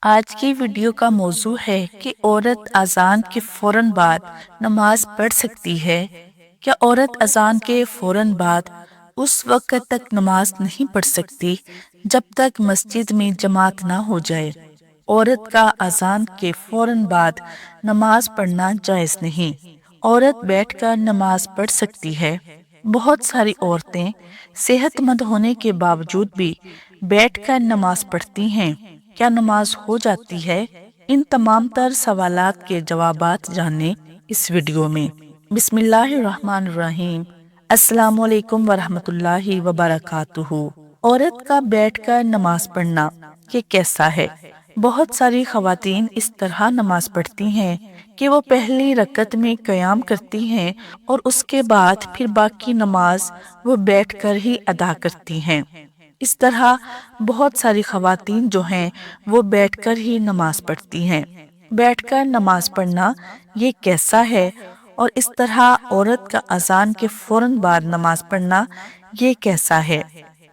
آج کی ویڈیو کا موضوع ہے کہ عورت اذان کے فوراً بعد نماز پڑھ سکتی ہے۔ کیا عورت اذان کے فوراً بعد اس وقت تک نماز نہیں پڑھ سکتی جب تک مسجد میں جماعت نہ ہو جائے؟ عورت کا اذان کے فوراً بعد نماز پڑھنا جائز نہیں۔ عورت بیٹھ کر نماز پڑھ سکتی ہے۔ بہت ساری عورتیں صحت مند ہونے کے باوجود بھی بیٹھ کر نماز پڑھتی ہیں۔ کیا نماز ہو جاتی ہے؟ ان تمام تر سوالات کے جوابات جانیں اس ویڈیو میں۔ بسم اللہ الرحمن الرحیم۔ السلام علیکم ورحمۃ اللہ وبرکاتہ۔ عورت کا بیٹھ کر نماز پڑھنا یہ کیسا ہے؟ بہت ساری خواتین اس طرح نماز پڑھتی ہیں کہ وہ پہلی رکعت میں قیام کرتی ہیں اور اس کے بعد پھر باقی نماز وہ بیٹھ کر ہی ادا کرتی ہیں۔ اس طرح بہت ساری خواتین جو ہیں وہ بیٹھ کر ہی نماز پڑھتی ہیں۔ بیٹھ کر نماز پڑھنا یہ کیسا ہے اور اس طرح عورت کا اذان کے فوراً بعد نماز پڑھنا یہ کیسا ہے؟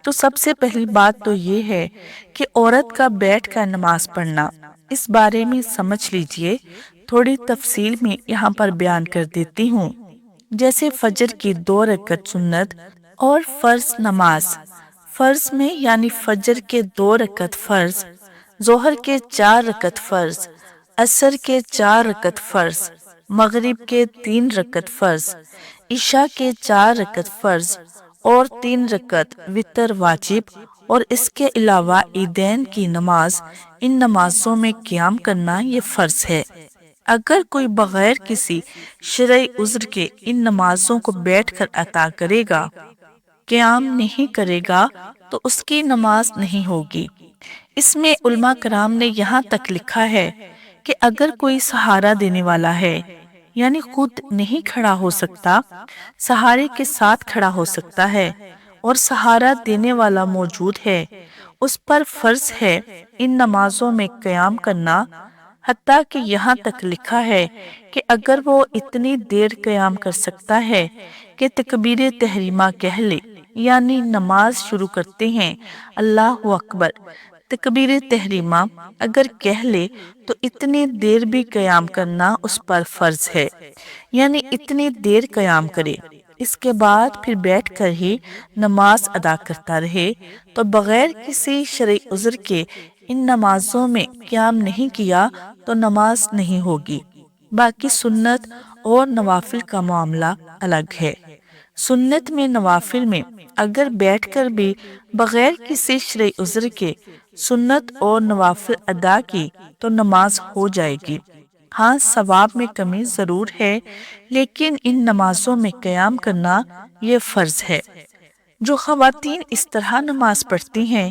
تو سب سے پہلی بات تو یہ ہے کہ عورت کا بیٹھ کر نماز پڑھنا، اس بارے میں سمجھ لیجئے، تھوڑی تفصیل میں یہاں پر بیان کر دیتی ہوں۔ جیسے فجر کی 2 رکعت سنت اور فرض نماز، فرض میں یعنی فجر کے 2 رکعت فرض، ظہر کے 4 رکعت فرض، عصر کے 4 رکعت فرض، مغرب کے 3 رکعت فرض، عشاء کے 4 رکعت فرض اور 3 رکعت وتر واجب، اور اس کے علاوہ عیدین کی نماز، ان نمازوں میں قیام کرنا یہ فرض ہے۔ اگر کوئی بغیر کسی شرعی عذر کے ان نمازوں کو بیٹھ کر ادا کرے گا، قیام نہیں کرے گا، تو اس کی نماز نہیں ہوگی۔ اس میں علماء کرام نے یہاں تک لکھا ہے کہ اگر کوئی سہارا دینے والا ہے، یعنی خود نہیں کھڑا ہو سکتا، سہارے کے ساتھ کھڑا ہو سکتا ہے اور سہارا دینے والا موجود ہے، اس پر فرض ہے ان نمازوں میں قیام کرنا۔ حتیٰ کہ یہاں تک لکھا ہے کہ اگر وہ اتنی دیر قیام کر سکتا ہے کہ تکبیر تحریمہ کہہ لے، یعنی نماز شروع کرتے ہیں اللہ اکبر، تکبیر تحریمہ اگر کہہ لے تو اتنی دیر بھی قیام کرنا اس پر فرض ہے، یعنی اتنی دیر قیام کرے، اس کے بعد پھر بیٹھ کر ہی نماز ادا کرتا رہے، تو بغیر کسی شرعی عذر کے ان نمازوں میں قیام نہیں کیا تو نماز نہیں ہوگی۔ باقی سنت اور نوافل کا معاملہ الگ ہے۔ سنت میں، نوافل میں اگر بیٹھ کر بھی بغیر کسی شرعی عذر کے سنت اور نوافل ادا کی تو نماز ہو جائے گی۔ ہاں، ثواب میں کمی ضرور ہے، لیکن ان نمازوں میں قیام کرنا یہ فرض ہے۔ جو خواتین اس طرح نماز پڑھتی ہیں،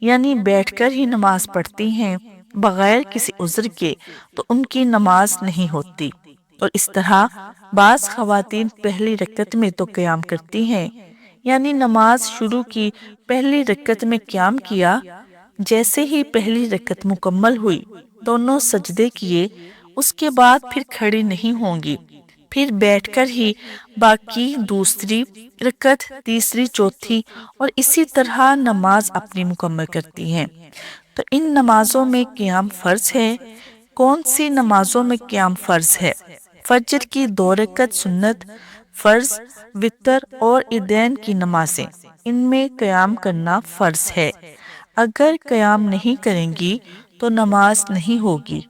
یعنی بیٹھ کر ہی نماز پڑھتی ہیں بغیر کسی عذر کے، تو ان کی نماز نہیں ہوتی۔ اور اس طرح بعض خواتین پہلی رکعت میں تو قیام کرتی ہیں، یعنی نماز شروع کی، پہلی رکعت میں قیام کیا، جیسے ہی پہلی رکعت مکمل ہوئی دونوں سجدے کیے، اس کے بعد پھر کھڑی نہیں ہوں گی، پھر بیٹھ کر ہی باقی دوسری رکعت، تیسری، چوتھی اور اسی طرح نماز اپنی مکمل کرتی ہیں۔ تو ان نمازوں میں قیام فرض ہے۔ کون سی نمازوں میں قیام فرض ہے؟ فجر کی 2 رکعت سنت، فرض، وتر اور عیدین کی نمازیں، ان میں قیام کرنا فرض ہے۔ اگر قیام نہیں کریں گی تو نماز نہیں ہوگی۔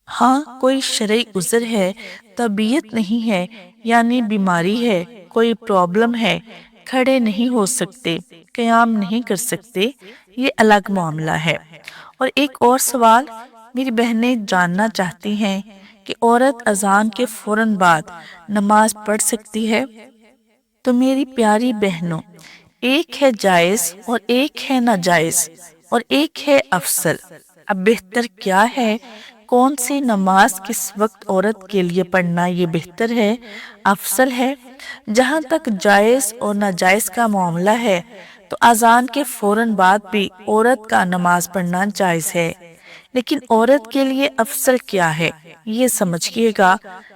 ہاں، کوئی شرعی عذر ہے، طبیعت نہیں ہے، یعنی بیماری ہے، کوئی پرابلم ہے، کھڑے نہیں ہو سکتے، قیام نہیں کر سکتے، یہ الگ معاملہ ہے۔ اور ایک اور سوال میری بہنیں جاننا چاہتی ہیں کہ عورت اذان کے فوراً بعد نماز پڑھ سکتی ہے؟ تو میری پیاری بہنوں، ایک ہے جائز اور ایک ہے ناجائز اور ایک ہے افضل۔ اب بہتر کیا ہے؟ کون سی نماز کس وقت عورت کے لیے پڑھنا یہ بہتر ہے، افضل ہے؟ جہاں تک جائز اور ناجائز کا معاملہ ہے تو اذان کے فوراً بعد بھی عورت کا نماز پڑھنا جائز ہے، لیکن عورت کے لیے افضل کیا ہے یہ سمجھیے گا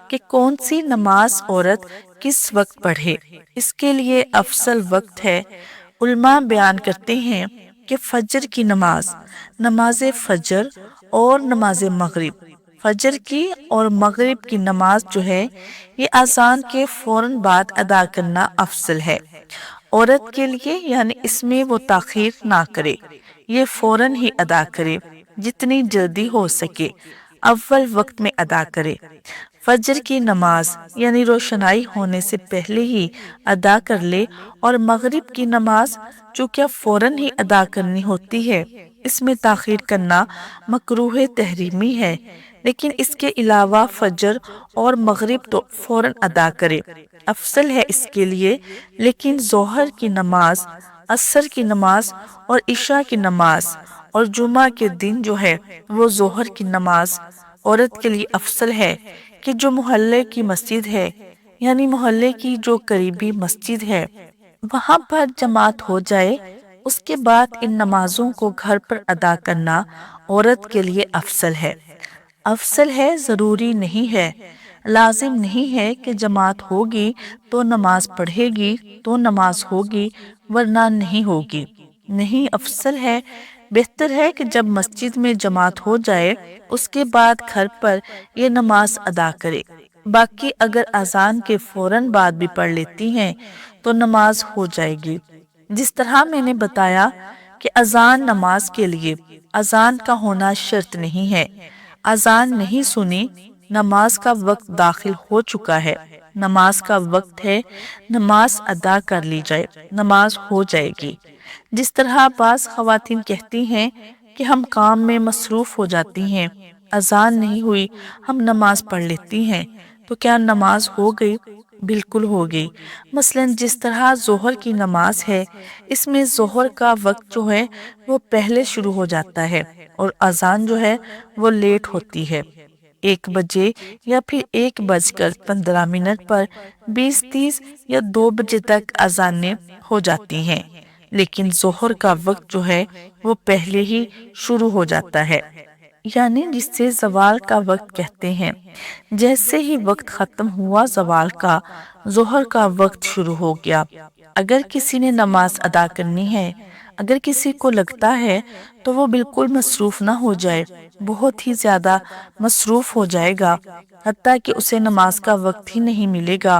کہ کون سی نماز عورت کس وقت پڑھے۔ اس کے لیے افضل وقت ہے، علماء بیان کرتے ہیں کہ فجر کی نماز، نماز فجر اور نماز مغرب، فجر کی اور مغرب کی نماز جو ہے یہ اذان کے فوراً بعد ادا کرنا افضل ہے عورت کے لیے، یعنی اس میں وہ تاخیر نہ کرے، یہ فوراً ہی ادا کرے، جتنی جلدی ہو سکے اول وقت میں ادا کرے۔ فجر کی نماز یعنی روشنائی ہونے سے پہلے ہی ادا کر لے، اور مغرب کی نماز چونکہ فوراً ہی ادا کرنی ہوتی ہے، اس میں تاخیر کرنا مکروہ تحریمی ہے، لیکن اس کے علاوہ فجر اور مغرب تو فوراً ادا کرے، افضل ہے اس کے لیے۔ لیکن ظہر کی نماز، عصر کی نماز اور عشاء کی نماز اور جمعہ کے دن جو ہے وہ ظہر کی نماز عورت کے لیے افضل ہے کہ جو محلے کی مسجد ہے، یعنی محلے کی جو قریبی مسجد ہے وہاں پر جماعت ہو جائے، اس کے بعد ان نمازوں کو گھر پر ادا کرنا عورت کے لیے افضل ہے۔ افضل ہے، ضروری نہیں ہے، لازم نہیں ہے کہ جماعت ہوگی تو نماز پڑھے گی تو نماز ہوگی ورنہ نہیں ہوگی، نہیں، افضل ہے، بہتر ہے کہ جب مسجد میں جماعت ہو جائے اس کے بعد گھر پر یہ نماز ادا کرے۔ باقی اگر اذان کے فوراً بعد بھی پڑھ لیتی ہیں تو نماز ہو جائے گی۔ جس طرح میں نے بتایا کہ اذان نماز کے لیے اذان کا ہونا شرط نہیں ہے، اذان نہیں سنی، نماز کا وقت داخل ہو چکا ہے، نماز کا وقت ہے، نماز ادا کر لی جائے، نماز ہو جائے گی۔ جس طرح بعض خواتین کہتی ہیں کہ ہم کام میں مصروف ہو جاتی ہیں، اذان نہیں ہوئی ہم نماز پڑھ لیتی ہیں، تو کیا نماز ہو گئی؟ بالکل ہو گئی۔ مثلا جس طرح ظہر کی نماز ہے، اس میں ظہر کا وقت جو ہے وہ پہلے شروع ہو جاتا ہے اور اذان جو ہے وہ لیٹ ہوتی ہے، 1 بجے یا پھر 1:15 پر 20:30 یا 2 بجے تک اذانیں ہو جاتی ہیں، لیکن ظہر کا وقت جو ہے وہ پہلے ہی شروع ہو جاتا ہے، یعنی جس سے زوال کا وقت کہتے ہیں۔ جیسے ہی وقت ختم ہوا زوال کا، ظہر کا وقت شروع ہو گیا۔ اگر کسی نے نماز ادا کرنی ہے، اگر کسی کو لگتا ہے تو وہ بالکل مصروف نہ ہو جائے، بہت ہی زیادہ مصروف ہو جائے گا، حتیٰ کہ اسے نماز کا وقت ہی نہیں ملے گا،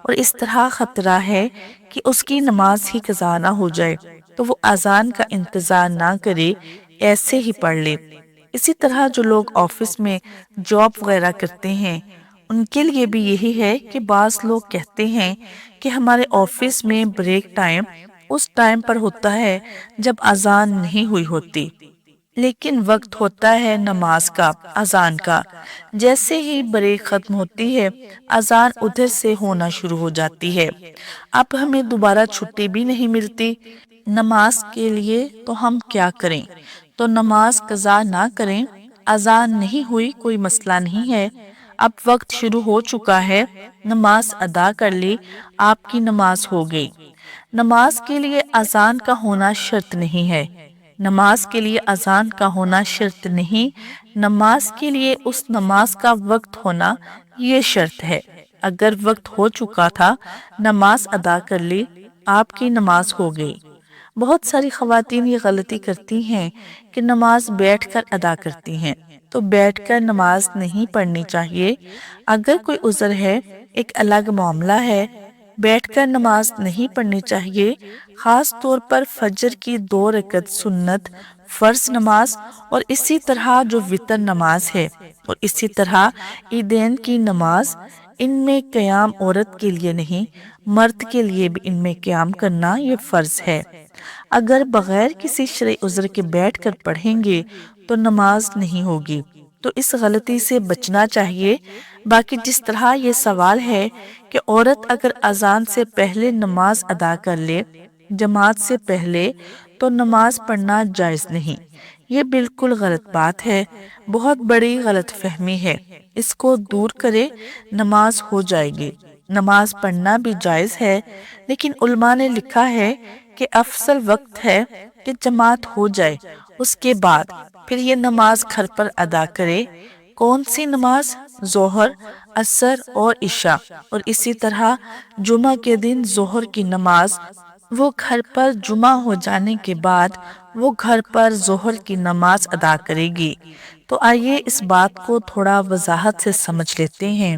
اور اس طرح خطرہ ہے کہ اس کی نماز ہی قضا نہ ہو جائے، تو وہ اذان کا انتظار نہ کرے، ایسے ہی پڑھ لے۔ اسی طرح جو لوگ آفس میں جاب وغیرہ کرتے ہیں ان کے لیے بھی یہی ہے کہ بعض لوگ کہتے ہیں کہ ہمارے آفس میں بریک ٹائم اس ٹائم پر ہوتا ہے جب اذان نہیں ہوئی ہوتی، لیکن وقت ہوتا ہے نماز کا، اذان کا، جیسے ہی بریک ختم ہوتی ہے اذان ادھر سے ہونا شروع ہو جاتی ہے۔ اب ہمیں دوبارہ چھٹی بھی نہیں ملتی نماز کے لیے، تو ہم کیا کریں؟ تو نماز قضا نہ کریں، اذان نہیں ہوئی کوئی مسئلہ نہیں ہے، اب وقت شروع ہو چکا ہے، نماز ادا کر لی، آپ کی نماز ہو گئی۔ نماز کے لیے اذان کا ہونا شرط نہیں ہے، نماز کے لیے اذان کا ہونا شرط نہیں، نماز کے لیے اس نماز کا وقت ہونا یہ شرط ہے۔ اگر وقت ہو چکا تھا، نماز ادا کر لی، آپ کی نماز ہو گئی۔ بہت ساری خواتین یہ غلطی کرتی ہیں کہ نماز بیٹھ کر ادا کرتی ہیں، تو بیٹھ کر نماز نہیں پڑھنی چاہیے۔ اگر کوئی عذر ہے ایک الگ معاملہ ہے، بیٹھ کر نماز نہیں پڑھنی چاہیے، خاص طور پر فجر کی 2 رکعت سنت فرض نماز، اور اسی طرح جو وتر نماز ہے، اور اسی طرح عیدین کی نماز، ان میں قیام عورت کے لیے نہیں، مرد کے لیے بھی ان میں قیام کرنا یہ فرض ہے۔ اگر بغیر کسی شرعی عذر کے بیٹھ کر پڑھیں گے تو نماز نہیں ہوگی، تو اس غلطی سے بچنا چاہیے۔ باقی جس طرح یہ سوال ہے کہ عورت اگر اذان سے پہلے نماز ادا کر لے جماعت سے پہلے تو نماز پڑھنا جائز نہیں، یہ بالکل غلط بات ہے، بہت بڑی غلط فہمی ہے، اس کو دور کرے، نماز ہو جائے گی۔ نماز پڑھنا بھی جائز ہے، لیکن علماء نے لکھا ہے کہ افضل وقت ہے کہ جماعت ہو جائے، اس کے بعد پھر یہ نماز گھر پر ادا کرے۔ کون سی نماز؟ ظہر، عصر اور عشاء، اور اسی طرح جمعہ کے دن ظہر کی نماز وہ گھر پر جمع ہو جانے کے بعد وہ گھر پر ظہر کی نماز ادا کرے گی۔ تو آئیے اس بات کو تھوڑا وضاحت سے سمجھ لیتے ہیں۔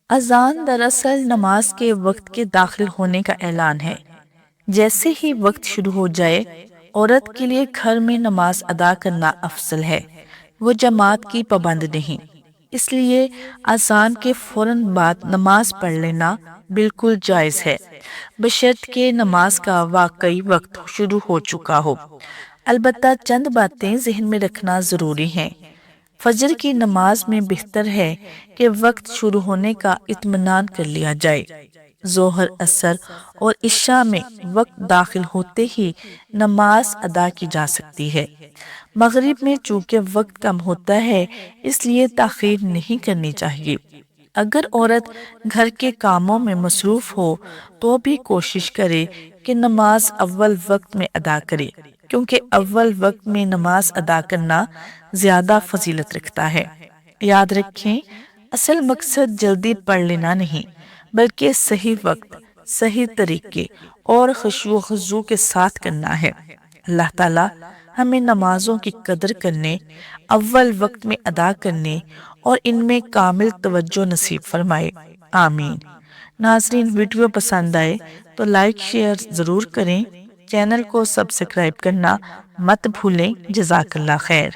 اذان دراصل نماز کے وقت کے داخل ہونے کا اعلان ہے۔ جیسے ہی وقت شروع ہو جائے، عورت کے لیے گھر میں نماز ادا کرنا افضل ہے، وہ جماعت کی پابند نہیں۔ اس لیے اذان کے فوراً بعد نماز پڑھ لینا بالکل جائز ہے، بشرط کہ نماز کا واقعی وقت شروع ہو چکا ہو۔ البتہ چند باتیں ذہن میں رکھنا ضروری ہیں۔ فجر کی نماز میں بہتر ہے کہ وقت شروع ہونے کا اطمینان کر لیا جائے۔ ظہر، عصر اور عشاء میں وقت داخل ہوتے ہی نماز ادا کی جا سکتی ہے۔ مغرب میں چونکہ وقت کم ہوتا ہے، اس لیے تاخیر نہیں کرنی چاہیے۔ اگر عورت گھر کے کاموں میں مصروف ہو تو بھی کوشش کرے کہ نماز اول وقت میں ادا کرے، کیونکہ اول وقت میں نماز ادا کرنا زیادہ فضیلت رکھتا ہے۔ یاد رکھیں، اصل مقصد جلدی پڑھ لینا نہیں، بلکہ صحیح وقت، صحیح طریقے اور خشوع و خضوع کے ساتھ کرنا ہے۔ اللہ تعالیٰ ہمیں نمازوں کی قدر کرنے، اول وقت میں ادا کرنے اور ان میں کامل توجہ نصیب فرمائے، آمین۔ ناظرین، ویڈیو پسند آئے تو لائک شیئر ضرور کریں، چینل کو سبسکرائب کرنا مت بھولیں۔ جزاک اللہ خیر۔